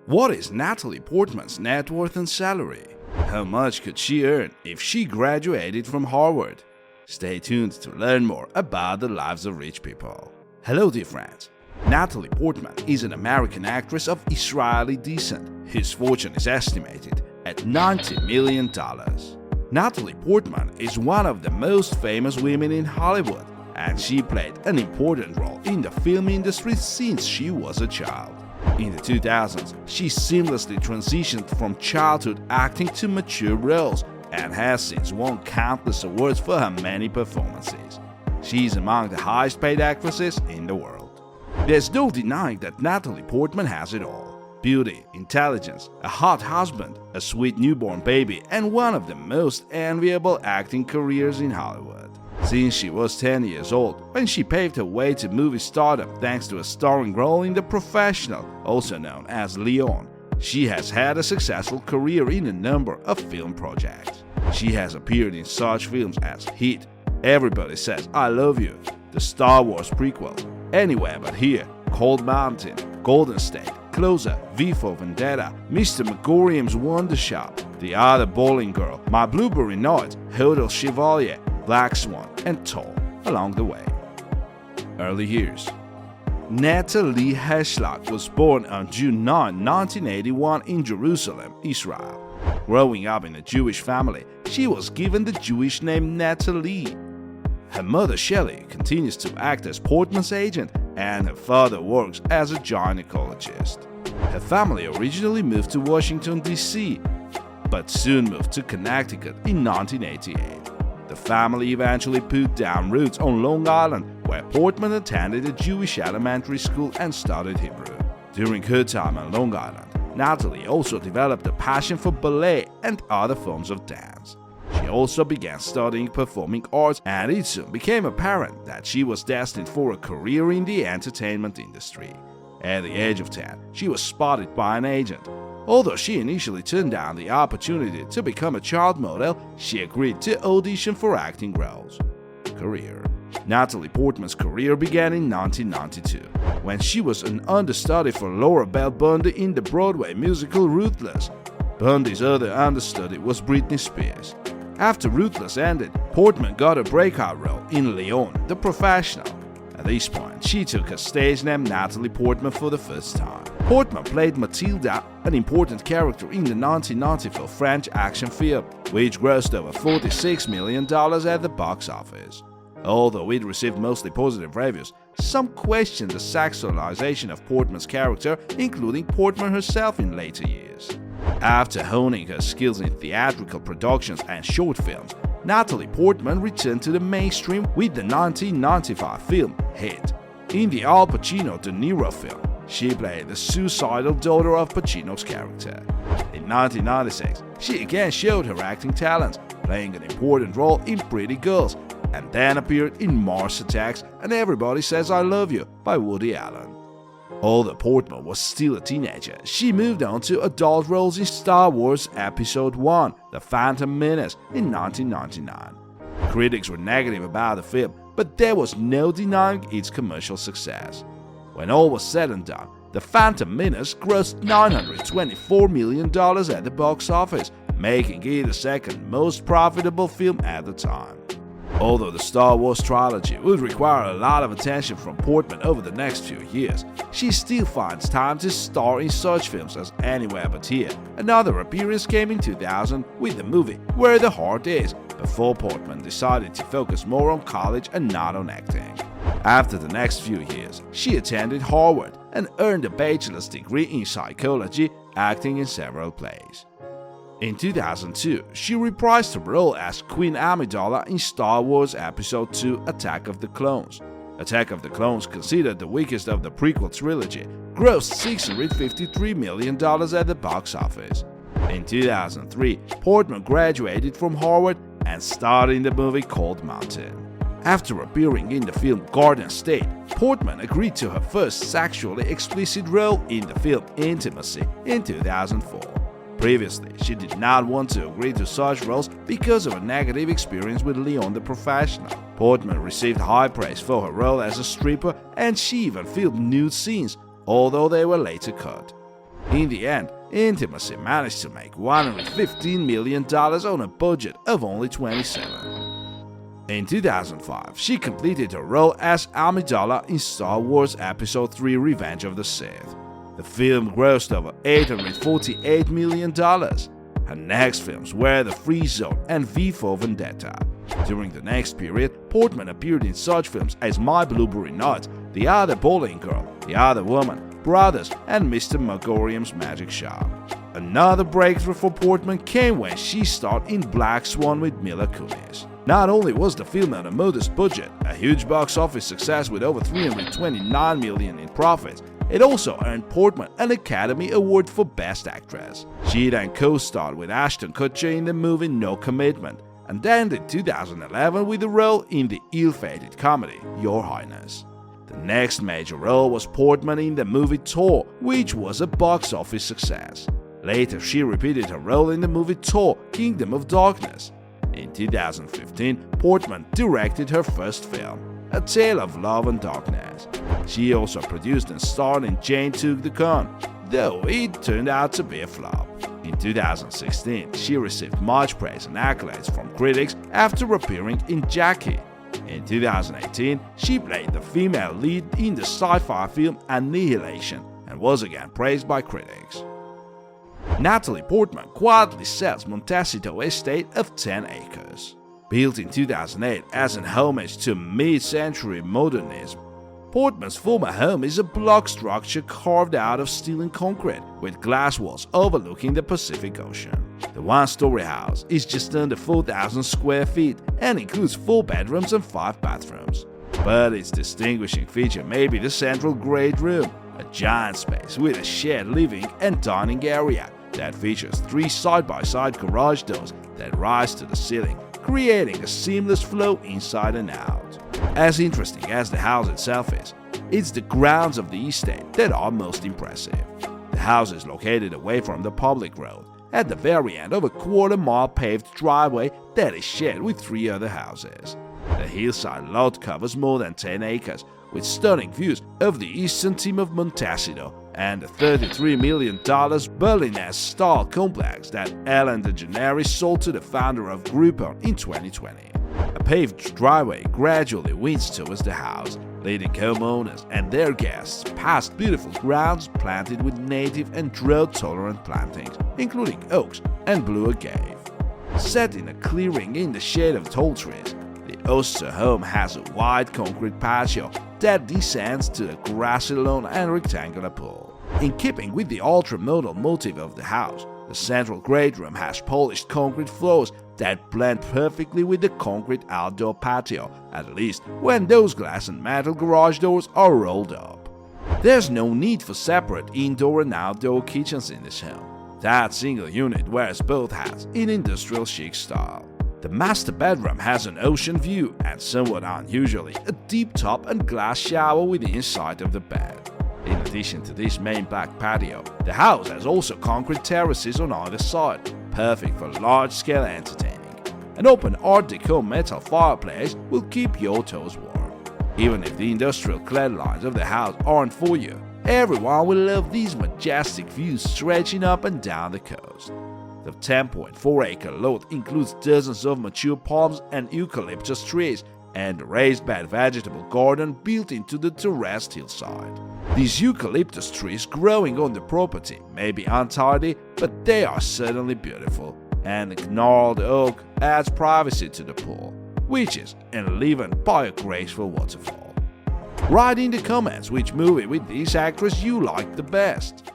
What is Natalie Portman's net worth and salary? How much could she earn if she graduated from Harvard? Stay tuned to learn more about the lives of rich people. Hello dear friends. Natalie Portman is an American actress of Israeli descent whose fortune is estimated at $90 million. Natalie Portman is one of the most famous women in Hollywood, and she played an important role in the film industry since she was a child. In the 2000s, she seamlessly transitioned from childhood acting to mature roles and has since won countless awards for her many performances. She is among the highest paid actresses in the world. There's no denying that Natalie Portman has it all: beauty, intelligence, a hot husband, a sweet newborn baby, and one of the most enviable acting careers in Hollywood. Since she was 10 years old, when she paved her way to movie stardom thanks to a starring role in The Professional, also known as Leon, she has had a successful career in a number of film projects. She has appeared in such films as Heat, Everybody Says I Love You, the Star Wars prequel, Anywhere But Here, Cold Mountain, Golden State, Closer, V for Vendetta, Mr. Megorium's Wonder Shop, The Other Bowling Girl, My Blueberry Nights, Hotel Chevalier, Black Swan, and Thor along the way. Early years. Natalie Heschlag was born on June 9, 1981 in Jerusalem, Israel. Growing up in a Jewish family, she was given the Jewish name Natalie. Her mother Shelley continues to act as Portman's agent, and her father works as a gynecologist. Her family originally moved to Washington, D.C., but soon moved to Connecticut in 1988. The family eventually put down roots on Long Island, where Portman attended a Jewish elementary school and studied Hebrew. During her time on Long Island, Natalie also developed a passion for ballet and other forms of dance. She also began studying performing arts, and it soon became apparent that she was destined for a career in the entertainment industry. At the age of 10, she was spotted by an agent. Although she initially turned down the opportunity to become a child model, she agreed to audition for acting roles. Career. Natalie Portman's career began in 1992, when she was an understudy for Laura Bell Bundy in the Broadway musical Ruthless. Bundy's other understudy was Britney Spears. After Ruthless ended, Portman got a breakout role in Leon, The Professional. At this point, she took her stage name Natalie Portman for the first time. Portman played Matilda, an important character in the 1994 French action film, which grossed over $46 million at the box office. Although it received mostly positive reviews, some questioned the sexualization of Portman's character, including Portman herself in later years. After honing her skills in theatrical productions and short films, Natalie Portman returned to the mainstream with the 1995 film Hit. In the Al Pacino De Niro film, she played the suicidal daughter of Pacino's character. In 1996, she again showed her acting talents, playing an important role in Pretty Girls, and then appeared in Mars Attacks and Everybody Says I Love You by Woody Allen. Although Portman was still a teenager, she moved on to adult roles in Star Wars Episode I, The Phantom Menace, in 1999. Critics were negative about the film, but there was no denying its commercial success. When all was said and done, The Phantom Menace grossed $924 million at the box office, making it the second most profitable film at the time. Although the Star Wars trilogy would require a lot of attention from Portman over the next few years, she still finds time to star in such films as Anywhere But Here. Another appearance came in 2000 with the movie Where the Heart Is, before Portman decided to focus more on college and not on acting. After the next few years, she attended Harvard and earned a bachelor's degree in psychology, acting in several plays. In 2002, she reprised her role as Queen Amidala in Star Wars Episode II Attack of the Clones. Attack of the Clones, considered the weakest of the prequel trilogy, grossed $653 million at the box office. In 2003, Portman graduated from Harvard and starred in the movie Cold Mountain. After appearing in the film Garden State, Portman agreed to her first sexually explicit role in the film Intimacy in 2004. Previously, she did not want to agree to such roles because of a negative experience with Leon the Professional. Portman received high praise for her role as a stripper, and she even filmed nude scenes, although they were later cut. In the end, Intimacy managed to make $115 million on a budget of only 27. In 2005, she completed her role as Amidala in Star Wars Episode III Revenge of the Sith. The film grossed over $848 million. Her next films were The Free Zone and V for Vendetta. During the next period, Portman appeared in such films as My Blueberry Nut, The Other Bowling Girl, The Other Woman, Brothers, and Mr. Megorium's Magic Shop. Another breakthrough for Portman came when she starred in Black Swan with Mila Kunis. Not only was the film on a modest budget, a huge box office success with over $329 million in profits, it also earned Portman an Academy Award for Best Actress. She then co-starred with Ashton Kutcher in the movie No Commitment, and ended in 2011 with a role in the ill-fated comedy Your Highness. The next major role was Portman in the movie Thor, which was a box office success. Later, she repeated her role in the movie Thor: Kingdom of Darkness. In 2015, Portman directed her first film, A Tale of Love and Darkness. She also produced and starred in Jane Took the Gun, though it turned out to be a flop. In 2016, she received much praise and accolades from critics after appearing in Jackie. In 2018, she played the female lead in the sci-fi film Annihilation and was again praised by critics. Natalie Portman quietly sells Montecito estate of 10 acres. Built in 2008 as an homage to mid-century modernism, Portman's former home is a block structure carved out of steel and concrete, with glass walls overlooking the Pacific Ocean. The one-story house is just under 4,000 square feet and includes 4 bedrooms and 5 bathrooms. But its distinguishing feature may be the central great room, a giant space with a shared living and dining area that features 3 side-by-side garage doors that rise to the ceiling, creating a seamless flow inside and out. As interesting as the house itself is, it's the grounds of the estate that are most impressive. The house is located away from the public road, at the very end of a quarter-mile paved driveway that is shared with 3 other houses. The hillside lot covers more than 10 acres, with stunning views of the eastern tip of Montecito and the $33 million Berliner-style complex that Ellen DeGeneres sold to the founder of Groupon in 2020. A paved driveway gradually winds towards the house, leading homeowners and their guests past beautiful grounds planted with native and drought-tolerant plantings, including oaks and blue agave. Set in a clearing in the shade of tall trees, the Oster home has a wide concrete patio that descends to a grassy lawn and rectangular pool. In keeping with the ultra-modal motif of the house, the central great room has polished concrete floors that blend perfectly with the concrete outdoor patio, at least when those glass and metal garage doors are rolled up. There's no need for separate indoor and outdoor kitchens in this home. That single unit wears both hats in industrial chic style. The master bedroom has an ocean view and, somewhat unusually, a deep top and glass shower with the inside of the bed. In addition to this main black patio, the house has also concrete terraces on either side, perfect for large-scale entertaining. An open Art Deco metal fireplace will keep your toes warm. Even if the industrial-clad lines of the house aren't for you, everyone will love these majestic views stretching up and down the coast. The 10.4-acre lot includes dozens of mature palms and eucalyptus trees and a raised bed vegetable garden built into the terraced hillside. These eucalyptus trees growing on the property may be untidy, but they are certainly beautiful, and the gnarled oak adds privacy to the pool, which is enlivened by a graceful waterfall. Write in the comments which movie with this actress you like the best.